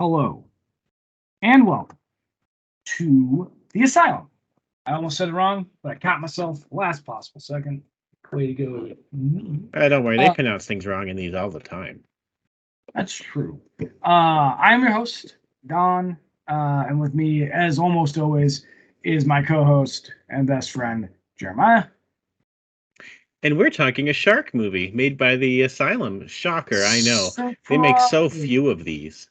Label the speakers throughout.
Speaker 1: hello, and welcome to the Asylum. I almost said it wrong, but I caught myself last possible second. Way to go.
Speaker 2: Don't worry, they pronounce things wrong in these all the time.
Speaker 1: That's true. I'm your host, Don, and with me, as almost always, is my co-host and best friend, Jeremiah.
Speaker 2: And we're talking a shark movie made by the Asylum. Shocker, I know.
Speaker 1: Surprise.
Speaker 2: They make so few of these.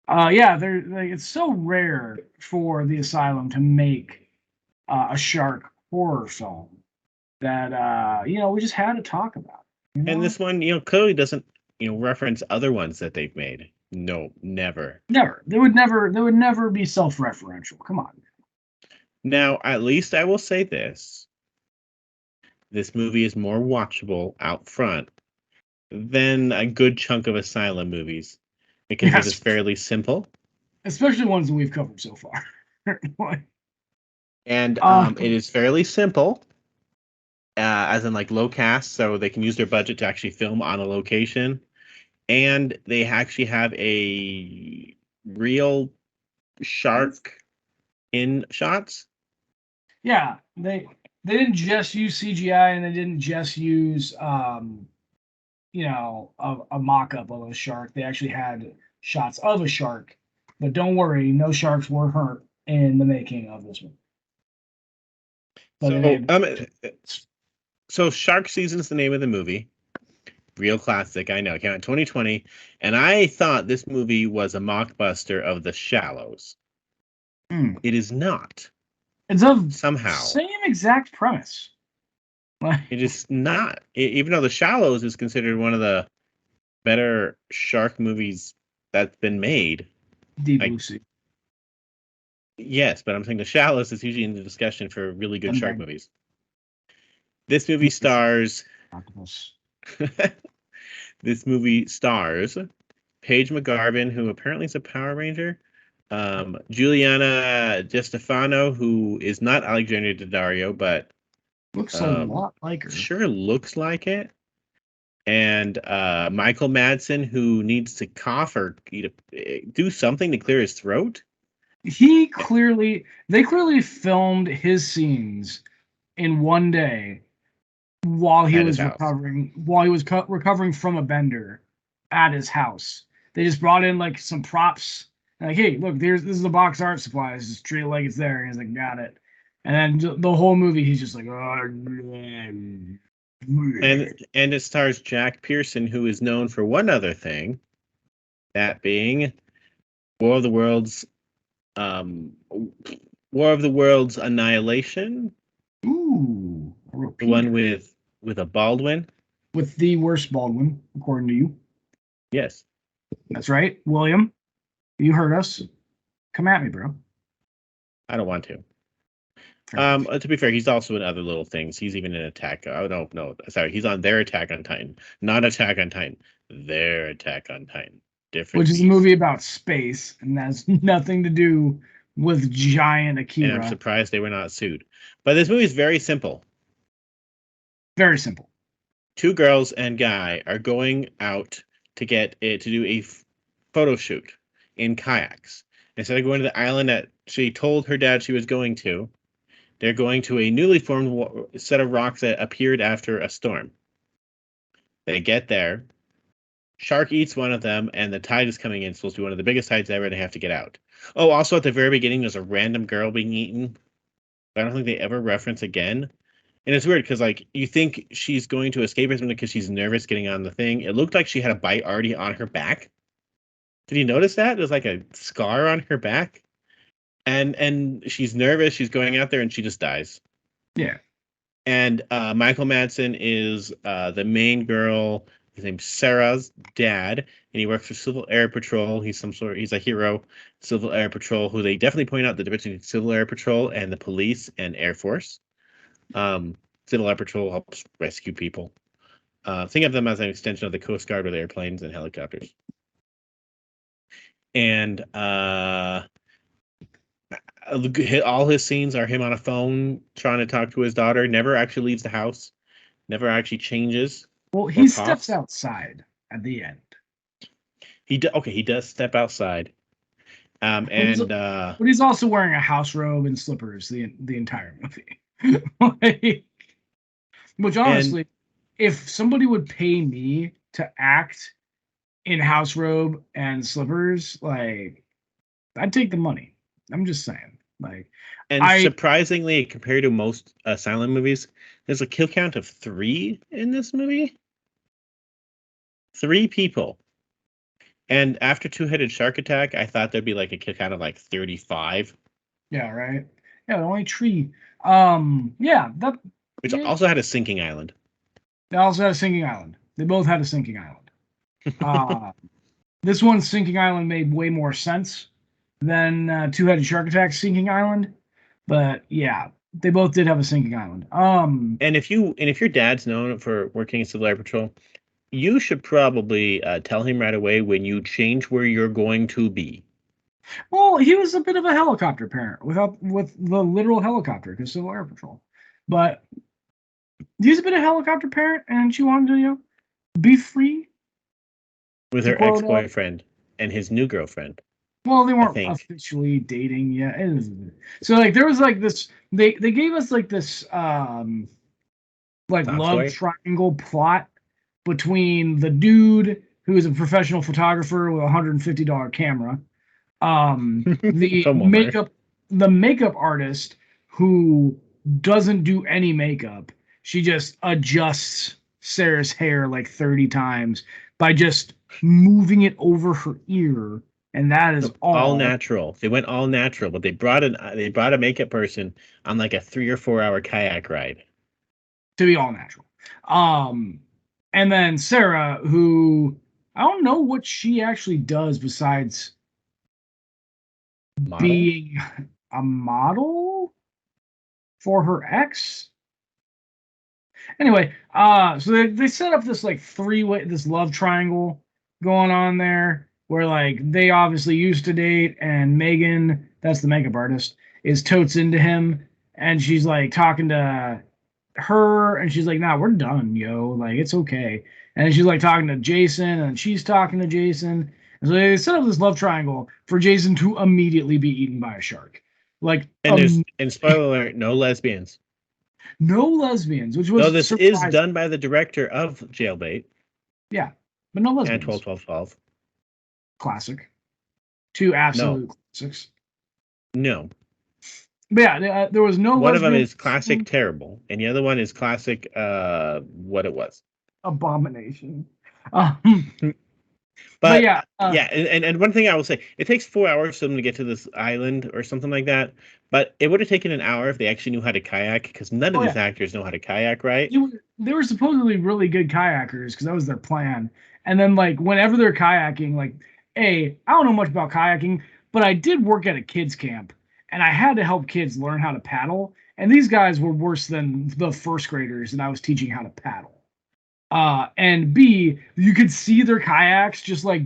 Speaker 1: Yeah, they're like, it's so rare for the Asylum to make a shark horror film that we just had to talk about.
Speaker 2: And this one, clearly doesn't, reference other ones that they've made. No, never.
Speaker 1: Never. They would never be self-referential. Come on.
Speaker 2: Now, at least I will say this. This movie is more watchable out front than a good chunk of Asylum movies because it is fairly simple.
Speaker 1: Especially ones that we've covered so far.
Speaker 2: And it is fairly simple, as in like low cast, so they can use their budget to actually film on a location. And they actually have a real shark in shots.
Speaker 1: Yeah, they didn't just use CGI and they didn't just use a mock-up of a shark. They actually had shots of a shark. But don't worry, no sharks were hurt in the making of this one.
Speaker 2: So Shark Season is the name of the movie. Real classic, I know. It came out in 2020, and I thought this movie was a mockbuster of The Shallows. It is not.
Speaker 1: It's of
Speaker 2: somehow
Speaker 1: same exact premise.
Speaker 2: It is not. Even though The Shallows is considered one of the better shark movies that's been made.
Speaker 1: Deep Blue Sea.
Speaker 2: Yes, but I'm saying The Shallows is usually in the discussion for really good shark movies. This movie stars. This movie stars Paige McGarvin, who apparently is a Power Ranger. Juliana DeStefano, who is not Alexandria Daddario, but
Speaker 1: looks a lot like her.
Speaker 2: Sure looks like it. And Michael Madsen, who needs to cough or do something to clear his throat.
Speaker 1: They clearly filmed his scenes in one day while he was recovering from a bender at his house. They just brought in like some props. Like, hey, look, this is the box art supplies. Just treat it like it's there. And he's like, got it. And then the whole movie, he's just like,
Speaker 2: And it stars Jack Pearson, who is known for one other thing, that being War of the Worlds Annihilation.
Speaker 1: Ooh,
Speaker 2: the one with a Baldwin.
Speaker 1: With the worst Baldwin, according to you.
Speaker 2: Yes,
Speaker 1: that's right, William. You heard us. Come at me, bro.
Speaker 2: I don't want to. To be fair, he's also in other little things. He's even in Attack. Oh no, sorry, he's on their Attack on Titan, not Attack on Titan. Their Attack on Titan, different.
Speaker 1: Which is a movie about space and has nothing to do with giant Akira.
Speaker 2: And I'm surprised they were not sued. But this movie is very simple.
Speaker 1: Very simple.
Speaker 2: 2 girls and guy are going out to do a photo shoot in kayaks. Instead of going to the island that she told her dad she was going to, they're going to a newly formed set of rocks that appeared after a storm. They get there. Shark eats one of them, and the tide is coming in. It's supposed to be one of the biggest tides ever, and they have to get out. Oh, also at the very beginning, there's a random girl being eaten. I don't think they ever reference again. And it's weird because, like, you think she's going to escape or something because she's nervous getting on the thing. It looked like she had a bite already on her back. Did you notice that? There's like a scar on her back. And she's nervous. She's going out there and she just dies.
Speaker 1: Yeah.
Speaker 2: And Michael Madsen is the main girl. His name's Sarah's dad, and he works for Civil Air Patrol. He's a hero, Civil Air Patrol, who they definitely point out the difference between Civil Air Patrol and the police and Air Force. Civil Air Patrol helps rescue people. Think of them as an extension of the Coast Guard with airplanes and helicopters. And all his scenes are him on a phone trying to talk to his daughter. Never actually leaves the house. Never actually changes.
Speaker 1: Well, he steps outside at the end.
Speaker 2: He does step outside.
Speaker 1: But he's also wearing a house robe and slippers the entire movie. Like, which honestly, if somebody would pay me to act in house robe and slippers, like, I'd take the money. I'm just saying. Like,
Speaker 2: and surprisingly, compared to most Asylum movies, there's a kill count of 3 in this movie. 3 people. And after Two-Headed Shark Attack, I thought there'd be like a kill count of like 35.
Speaker 1: Yeah, right. Yeah, the only tree. Yeah, that.
Speaker 2: Which also had a sinking island.
Speaker 1: They also had a sinking island. They both had a sinking island. This one's sinking island made way more sense than Two-Headed Shark Attack's sinking island. But yeah, they both did have a sinking island.
Speaker 2: And if your dad's known for working in Civil Air Patrol, you should probably tell him right away when you change where you're going to be.
Speaker 1: Well, he was a bit of a helicopter parent with the literal helicopter because Civil Air Patrol. But he's a bit of a helicopter parent, and she wanted to, be free
Speaker 2: with her ex-boyfriend and his new girlfriend.
Speaker 1: Well, they weren't officially dating yet. So like there was like this. They gave us like this like love triangle plot between the dude who is a professional photographer with a $150 camera, the makeup artist who doesn't do any makeup. She just adjusts Sarah's hair like 30 times by just moving it over her ear, and that is
Speaker 2: all natural. They went all natural, but they brought a makeup person on like a 3 or 4 hour kayak ride
Speaker 1: to be all natural. And then Sarah, who I don't know what she actually does besides being a model for her ex. Anyway, so they set up this like this love triangle going on there where like they obviously used to date, and Megan, that's the makeup artist, is totes into him, and she's like talking to her, and she's like, nah, we're done, yo, like it's okay. And she's like talking to Jason, and she's talking to Jason, and so they set up this love triangle for Jason to immediately be eaten by a shark. Like,
Speaker 2: and spoiler alert, no lesbians.
Speaker 1: No lesbians, which was
Speaker 2: this is done by the director of Jailbait.
Speaker 1: Yeah, but no lesbians.
Speaker 2: And 12-12-12.
Speaker 1: Classic. 2 absolute classics.
Speaker 2: No.
Speaker 1: But yeah, there was no.
Speaker 2: One of them is classic terrible, and the other one is classic. What it was.
Speaker 1: Abomination.
Speaker 2: But yeah, and one thing I will say, it takes 4 hours for them to get to this island or something like that. But it would have taken an hour if they actually knew how to kayak, because none of these actors know how to kayak, right?
Speaker 1: They were supposedly really good kayakers because that was their plan. And then like whenever they're kayaking, like, I don't know much about kayaking, but I did work at a kids camp, and I had to help kids learn how to paddle. And these guys were worse than the first graders that I was teaching how to paddle. And B, you could see their kayaks just like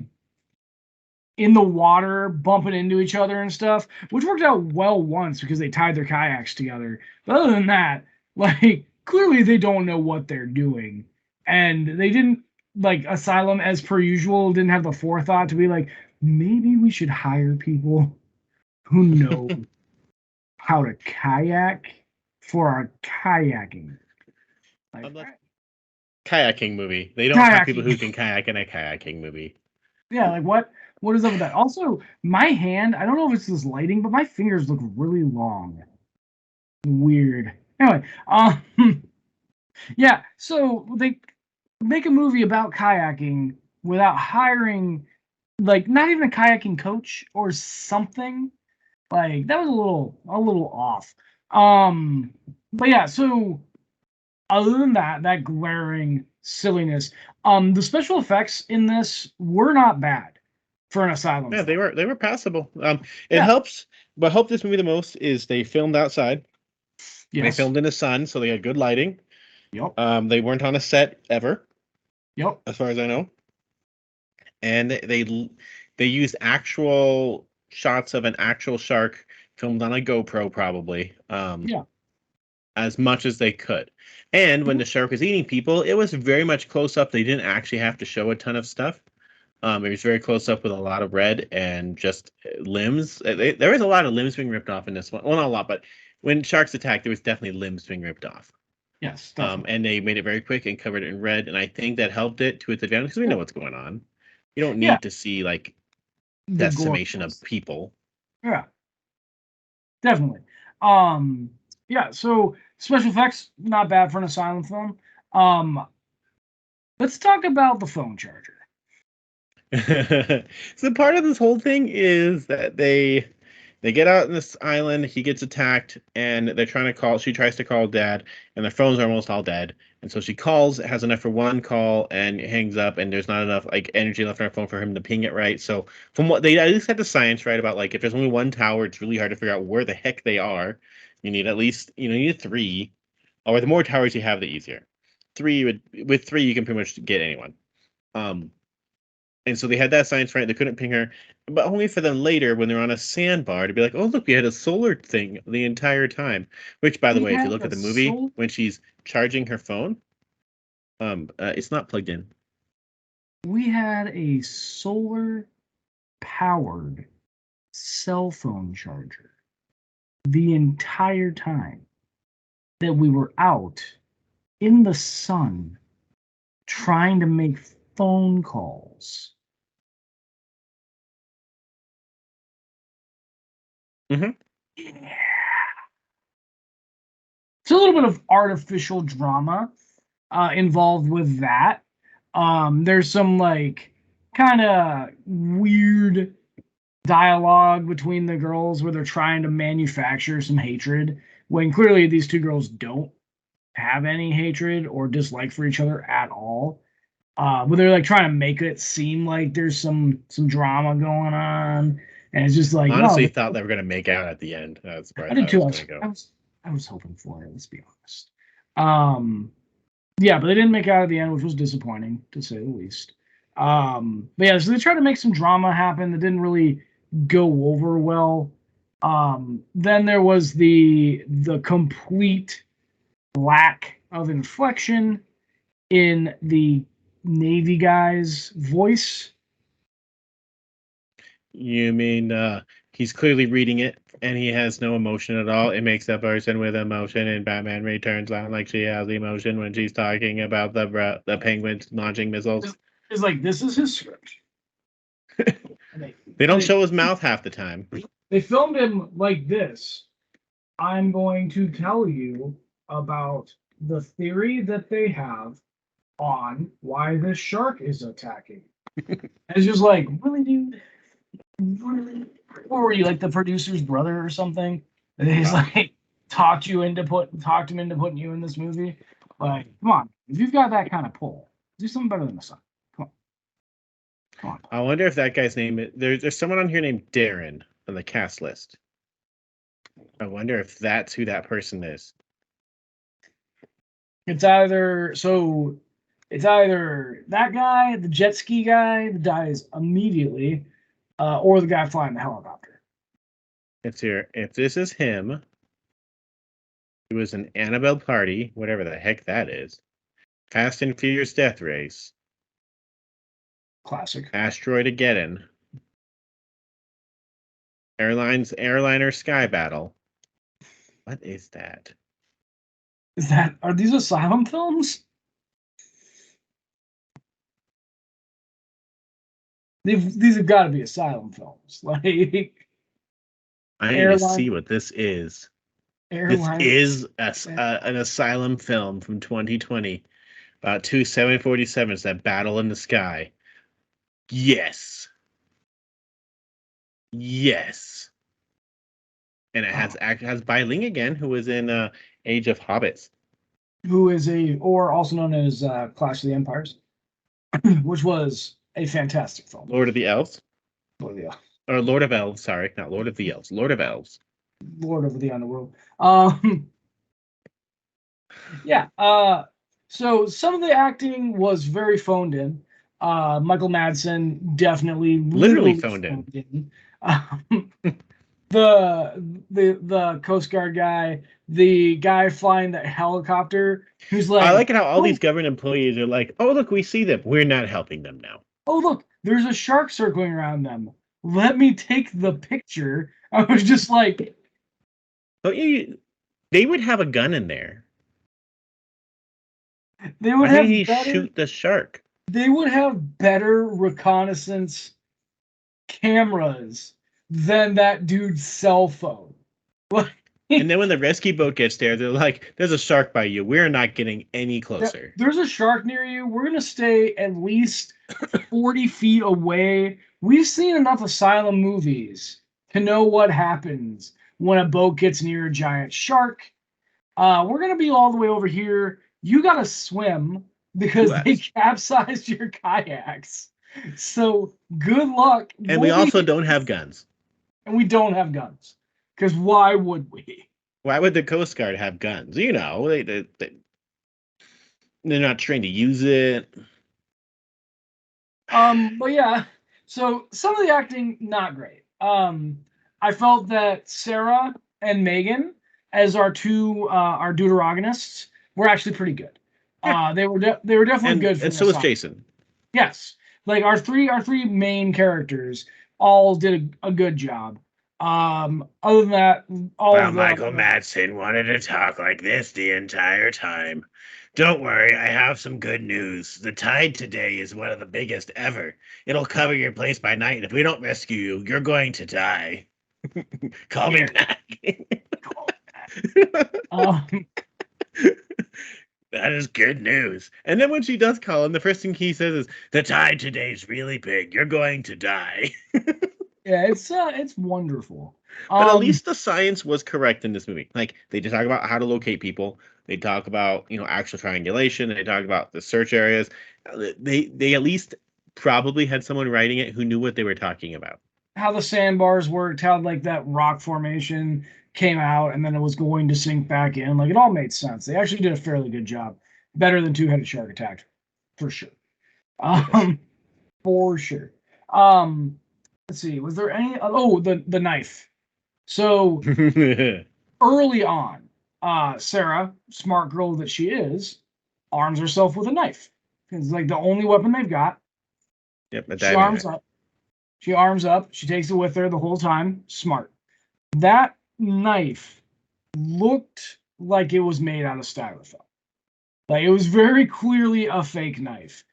Speaker 1: in the water bumping into each other and stuff, which worked out well once because they tied their kayaks together. But other than that, like, clearly they don't know what they're doing. And they didn't, like, Asylum, as per usual, didn't have the forethought to be like, maybe we should hire people who know how to kayak for our kayaking. Like,
Speaker 2: kayaking movie. They don't have people who can kayak in a kayaking movie.
Speaker 1: Yeah, like what is up with that? Also, my hand, I don't know if it's this lighting, but my fingers look really long. Weird. Anyway, yeah, so they make a movie about kayaking without hiring, like, not even a kayaking coach or something. Like, that was a little off. But yeah, so other than that glaring silliness, the special effects in this were not bad for an Asylum.
Speaker 2: Yeah, film. They were passable. It helps, but helped this movie the most is they filmed outside. Yes. They filmed in the sun, so they had good lighting.
Speaker 1: Yep.
Speaker 2: They weren't on a set ever.
Speaker 1: Yep.
Speaker 2: As far as I know. And they used actual shots of an actual shark filmed on a GoPro, probably. As much as they could. And when the shark was eating people, it was very much close up. They didn't actually have to show a ton of stuff. It was very close up with a lot of red and just limbs. There was a lot of limbs being ripped off in this one. Well, not a lot, but when sharks attacked, there was definitely limbs being ripped off.
Speaker 1: Yes, definitely.
Speaker 2: And they made it very quick and covered it in red, and I think that helped it to its advantage because we know what's going on. You don't
Speaker 1: Yeah,
Speaker 2: need to see like
Speaker 1: the gore.
Speaker 2: decimation of people.
Speaker 1: Yeah, definitely. Yeah, so special effects not bad for an Asylum film. Let's talk about the phone charger.
Speaker 2: So part of this whole thing is that they get out on this island, he gets attacked, and they're trying to call she tries to call dad, and their phones are almost all dead. And so she calls, has enough for one call, and hangs up, and there's not enough like energy left on her phone for him to ping it right. So from what they at least had the science right about like if there's only one tower, it's really hard to figure out where the heck they are. You need at least you need three. Or the more towers you have, the easier. With three you can pretty much get anyone. Um and so they had that science right. They couldn't ping her, but only for them later when they're on a sandbar to be like, "Oh, look, we had a solar thing the entire time." Which, by the
Speaker 1: We
Speaker 2: way, if you
Speaker 1: had
Speaker 2: look at
Speaker 1: a
Speaker 2: the movie
Speaker 1: soul.
Speaker 2: when she's charging her phone, it's not plugged in.
Speaker 1: We had a solar powered cell phone charger the entire time that we were out in the sun trying to make phone calls.
Speaker 2: Mm-hmm.
Speaker 1: Yeah. It's a little bit of artificial drama involved with that. There's some like kind of weird dialogue between the girls where they're trying to manufacture some hatred when clearly these two girls don't have any hatred or dislike for each other at all. But they're like trying to make it seem like there's some drama going on, and it's just like no.
Speaker 2: Honestly, thought they were gonna make out at the end. That's where I
Speaker 1: I did
Speaker 2: thought it
Speaker 1: too.
Speaker 2: was gonna go.
Speaker 1: I was hoping for it. Let's be honest. Um, yeah, but they didn't make it out at the end, which was disappointing to say the least. But yeah, so they tried to make some drama happen that didn't really go over well. Then there was the complete lack of inflection in the Navy guy's voice.
Speaker 2: You mean he's clearly reading it and he has no emotion at all? It makes a person with emotion in Batman Returns sound like she has emotion when she's talking about the penguins launching missiles.
Speaker 1: It's like this is his script.
Speaker 2: They don't show his mouth half the time.
Speaker 1: They filmed him like this. I'm going to tell you about the theory that they have on why this shark is attacking. And it's just like, really, dude? Really? Or were you like the producer's brother or something? And he's like talked him into putting you in this movie. Like, come on, if you've got that kind of pull, do something better than the sun. Come on. Come on.
Speaker 2: I wonder if that guy's name is there's someone on here named Darren on the cast list. I wonder if that's who that person is.
Speaker 1: It's either that guy, the jet ski guy that dies immediately, or the guy flying the helicopter.
Speaker 2: It's here. If this is him, he was an Annabelle Party, whatever the heck that is. Fast and Furious Death Race.
Speaker 1: Classic.
Speaker 2: Asteroidageddon. Airliner Sky Battle. What is that?
Speaker 1: Are these Asylum films? These have got to be Asylum films. Like,
Speaker 2: I need to see what this is.
Speaker 1: Airline.
Speaker 2: This is an Asylum film from 2020 about two 747s that battle in the sky. Yes. Yes. And it has Bai Ling again, who was in Age of Hobbits.
Speaker 1: Who is or also known as Clash of the Empires, which was a fantastic film.
Speaker 2: Lord of the Elves?
Speaker 1: Lord of the Elves.
Speaker 2: Or Lord of Elves, sorry. Not Lord of the Elves. Lord of Elves.
Speaker 1: Lord of the Underworld. Yeah. So some of the acting was very phoned in. Michael Madsen definitely
Speaker 2: literally phoned in.
Speaker 1: The Coast Guard guy, the guy flying the helicopter, who's like,
Speaker 2: I like it how all these government employees are like, "Oh, look, we see them. We're not helping them now."
Speaker 1: Oh, look, There's a shark circling around them. Let me take the picture. I was just like,
Speaker 2: Don't you? They would have a gun in there.
Speaker 1: they
Speaker 2: Why
Speaker 1: would
Speaker 2: didn't
Speaker 1: have
Speaker 2: he
Speaker 1: better.
Speaker 2: shoot the shark?
Speaker 1: They would have better reconnaissance cameras than that dude's cell phone.
Speaker 2: And then when the rescue boat gets there, they're like, "There's a shark by you. We're not getting any closer."
Speaker 1: There's a shark near you. We're gonna stay at least 40 feet away. We've seen enough Asylum movies to know what happens when a boat gets near a giant shark. We're gonna be all the way over here. You gotta swim because they capsized your kayaks. So good luck.
Speaker 2: And we also don't have guns.
Speaker 1: And we don't have guns. Because why would we?
Speaker 2: Why would the Coast Guard have guns? You know, they're not trained to use it.
Speaker 1: But yeah, so some of the acting not great. I felt that Sarah and Megan as our deuterogonists were actually pretty good.
Speaker 2: Yeah.
Speaker 1: They were definitely good.
Speaker 2: And so was Jason.
Speaker 1: Yes, like our three main characters all did a good job. Other than that,
Speaker 2: Michael Madsen wanted to talk like this the entire time. Don't worry, I have some good news. The tide today is one of the biggest ever. It'll cover your place by night, and if we don't rescue you, you're going to die. Call me back. That is good news. And then when she does call him, the first thing he says is, "The tide today is really big. You're going to die."
Speaker 1: Yeah, it's wonderful.
Speaker 2: But at least the science was correct in this movie. Like, they talk about how to locate people. They talk about, actual triangulation. They talk about the search areas. They at least probably had someone writing it who knew what they were talking about.
Speaker 1: How the sandbars worked, how like that rock formation came out and then it was going to sink back in. Like, it all made sense. They actually did a fairly good job. Better than Two-Headed Shark Attack, for sure. For sure. Let's see. Was there any? Oh, the knife. So early on, Sarah, smart girl that she is, arms herself with a knife. It's like the only weapon they've got.
Speaker 2: Yep.
Speaker 1: She arms up. She arms up. She takes it with her the whole time. Smart. That knife looked like it was made out of styrofoam. Like, it was very clearly a fake knife.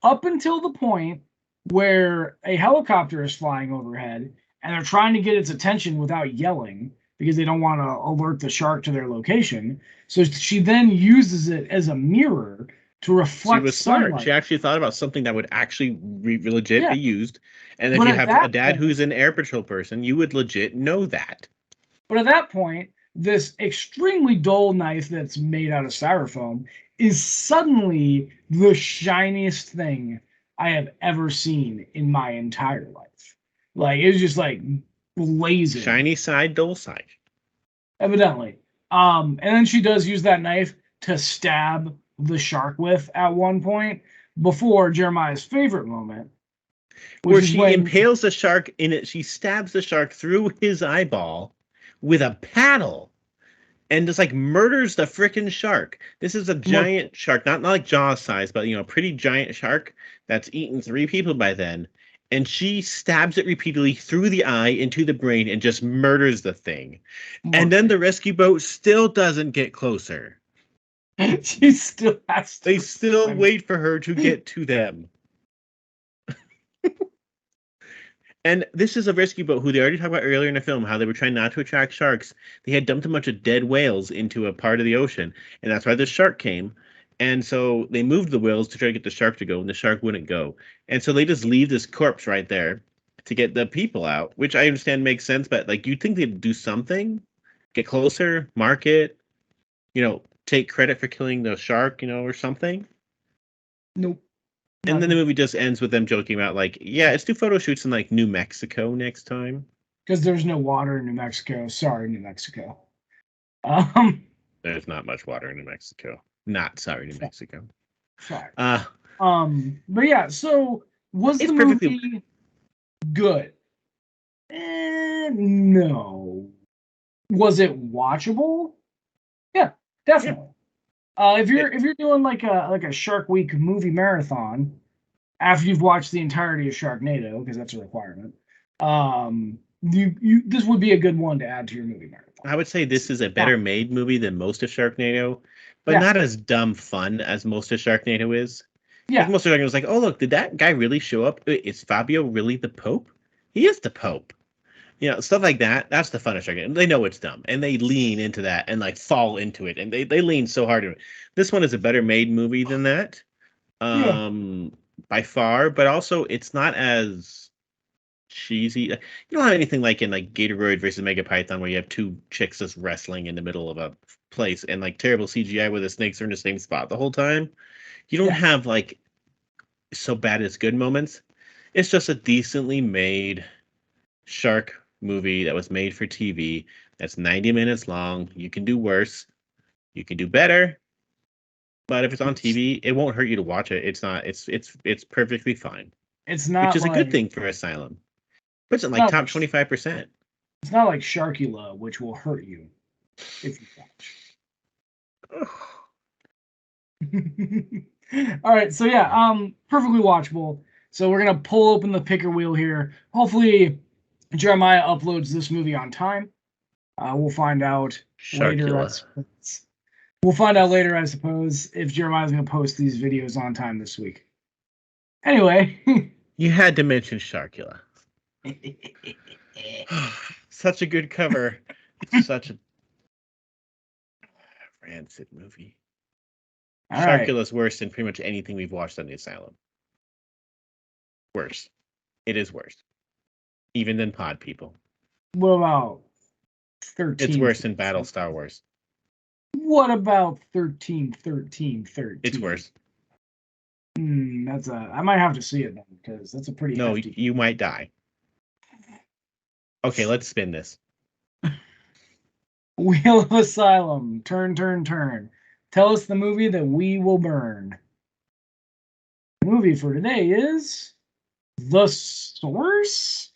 Speaker 1: Up until the point where a helicopter is flying overhead and they're trying to get its attention without yelling because they don't want to alert the shark to their location. So she then uses it as a mirror to reflect.
Speaker 2: She was
Speaker 1: sunlight.
Speaker 2: smart. She actually thought about something that would actually legit be used. And if you have a dad who's an air patrol person, you would legit know that.
Speaker 1: But at that point, this extremely dull knife that's made out of styrofoam is suddenly the shiniest thing I have ever seen in my entire life. Like, it was just like blazing.
Speaker 2: Shiny side, dull side.
Speaker 1: Evidently. And then she does use that knife to stab the shark with at one point before Jeremiah's favorite moment.
Speaker 2: Where she impales the shark in it. She stabs the shark through his eyeball with a paddle and just like murders the freaking shark. This is a giant shark, not like Jaws size, but a pretty giant shark that's eaten 3 people by then. And she stabs it repeatedly through the eye into the brain and just murders the thing. And then the rescue boat still doesn't get closer.
Speaker 1: She still has to.
Speaker 2: They still wait for her to get to them. And this is a rescue boat who they already talked about earlier in the film, how they were trying not to attract sharks. They had dumped a bunch of dead whales into a part of the ocean, and that's why the shark came. And so they moved the whales to try to get the shark to go, and the shark wouldn't go. And so they just leave this corpse right there to get the people out, which I understand makes sense, but like, you'd think they'd do something, get closer, mark it, take credit for killing the shark, or something.
Speaker 1: Nope.
Speaker 2: And then the movie just ends with them joking about, like, yeah, let's do photo shoots in, like, New Mexico next time.
Speaker 1: Because there's no water in New Mexico. Sorry, New Mexico.
Speaker 2: There's not much water in New Mexico. Not sorry, New Mexico.
Speaker 1: Sorry. But yeah, so was the movie good? No. Was it watchable? Yeah, definitely. If you're doing like a Shark Week movie marathon, after you've watched the entirety of Sharknado, because that's a requirement, this would be a good one to add to your movie marathon.
Speaker 2: I would say this is a better made movie than most of Sharknado, but
Speaker 1: Yeah.
Speaker 2: not as dumb fun as most of Sharknado is.
Speaker 1: Yeah.
Speaker 2: Like most of Sharknado was like, oh look, did that guy really show up? Is Fabio really the Pope? He is the Pope. You know, stuff like that. That's the fun of Sharknado. They know it's dumb, and they lean into that and like fall into it, and they lean so hard into it. This one is a better made movie than that, by far. But also, it's not as cheesy. You don't have anything like in like Gatoroid versus Mega Python where you have two chicks just wrestling in the middle of a place and like terrible CGI where the snakes are in the same spot the whole time. You don't have like so bad it's good moments. It's just a decently made shark movie that was made for TV. That's 90 minutes long. You can do worse. You can do better. But if it's on TV, it won't hurt you to watch it. It's not. It's perfectly fine.
Speaker 1: It's not,
Speaker 2: which is
Speaker 1: like,
Speaker 2: a good thing for Asylum. Puts it like top 25%.
Speaker 1: It's not like Sharkula, which will hurt you if you watch. All right, so yeah, perfectly watchable. So we're gonna pull open the picker wheel here. Hopefully, Jeremiah uploads this movie on time. We'll find out later. We'll find out later, I suppose, if Jeremiah's gonna post these videos on time this week. Anyway,
Speaker 2: you had to mention Sharkula. Such a good cover. Such a rancid movie. Sharkula's worse than pretty much anything we've watched on the Asylum. Worse. It is worse. Even than Pod People.
Speaker 1: What about 13?
Speaker 2: It's worse than Battle Star Wars.
Speaker 1: What about 13?
Speaker 2: It's worse.
Speaker 1: I might have to see it then, because that's a pretty hefty...
Speaker 2: you might die. Okay, let's spin this.
Speaker 1: Wheel of Asylum. Turn, turn, turn. Tell us the movie that we will burn. The movie for today is The Source?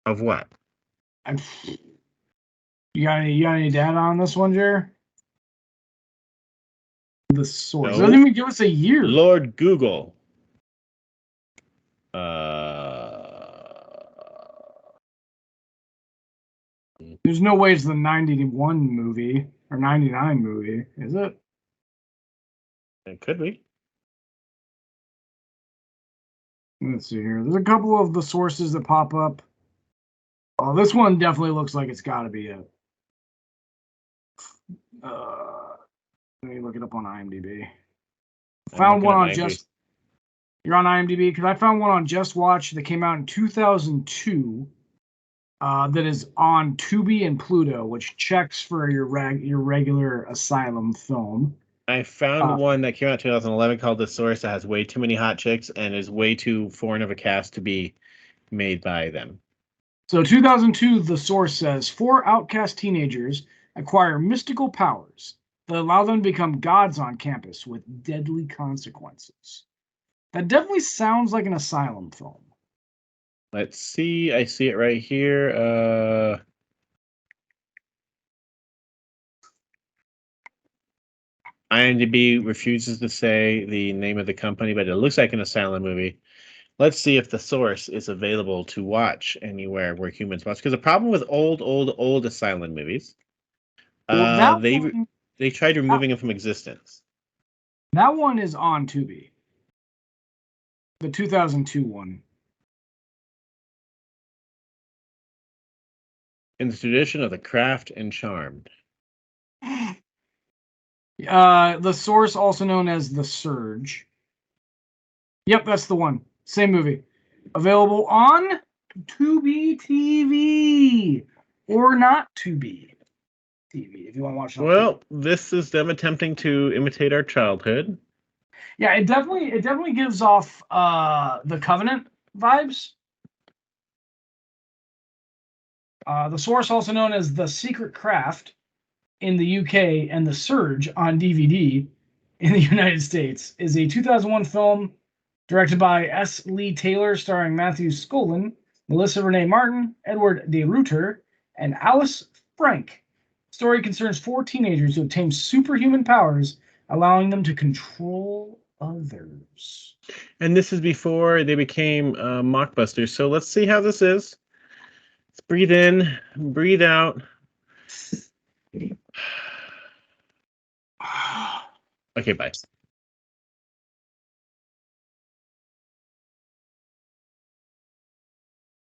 Speaker 2: Of what?
Speaker 1: You got any data on this one, Jer? The Source.
Speaker 2: No.
Speaker 1: Doesn't even give us a year.
Speaker 2: Lord Google.
Speaker 1: There's no way it's the 91 movie or 99 movie, is it?
Speaker 2: It could be.
Speaker 1: Let's see here. There's a couple of the sources that pop up. Oh, this one definitely looks like it's got to be it. Let me look it up on IMDb. Found one on Just. You're on IMDb because I found one on Just Watch that came out in 2002. That is on Tubi and Pluto, which checks for your regular Asylum film.
Speaker 2: I found one that came out in 2011 called The Source that has way too many hot chicks and is way too foreign of a cast to be made by them.
Speaker 1: So 2002, The Source says 4 outcast teenagers acquire mystical powers that allow them to become gods on campus with deadly consequences. That definitely sounds like an Asylum film.
Speaker 2: Let's see. I see it right here. IMDb refuses to say the name of the company, but it looks like an Asylum movie. Let's see if The Source is available to watch anywhere where humans watch. Because the problem with old Asylum movies, they tried removing them from existence.
Speaker 1: That one is on Tubi. The 2002 one.
Speaker 2: In the tradition of The Craft and Charmed.
Speaker 1: The Source, also known as The Surge. Yep, that's the one. Same movie. Available on Tubi TV. Or not Tubi TV, if you want to watch it.
Speaker 2: Well, this is them attempting to imitate our childhood.
Speaker 1: Yeah, it definitely gives off the Covenant vibes. The Source, also known as The Secret Craft in the UK and The Surge on DVD in the United States, is a 2001 film directed by S. Lee Taylor, starring Matthew Scollin, Melissa Renee Martin, Edward De Ruyter, and Alice Frank. The story concerns 4 teenagers who obtain superhuman powers, allowing them to control others.
Speaker 2: And this is before they became mockbusters. So let's see how this is. Let's breathe in, breathe out. Okay, bye.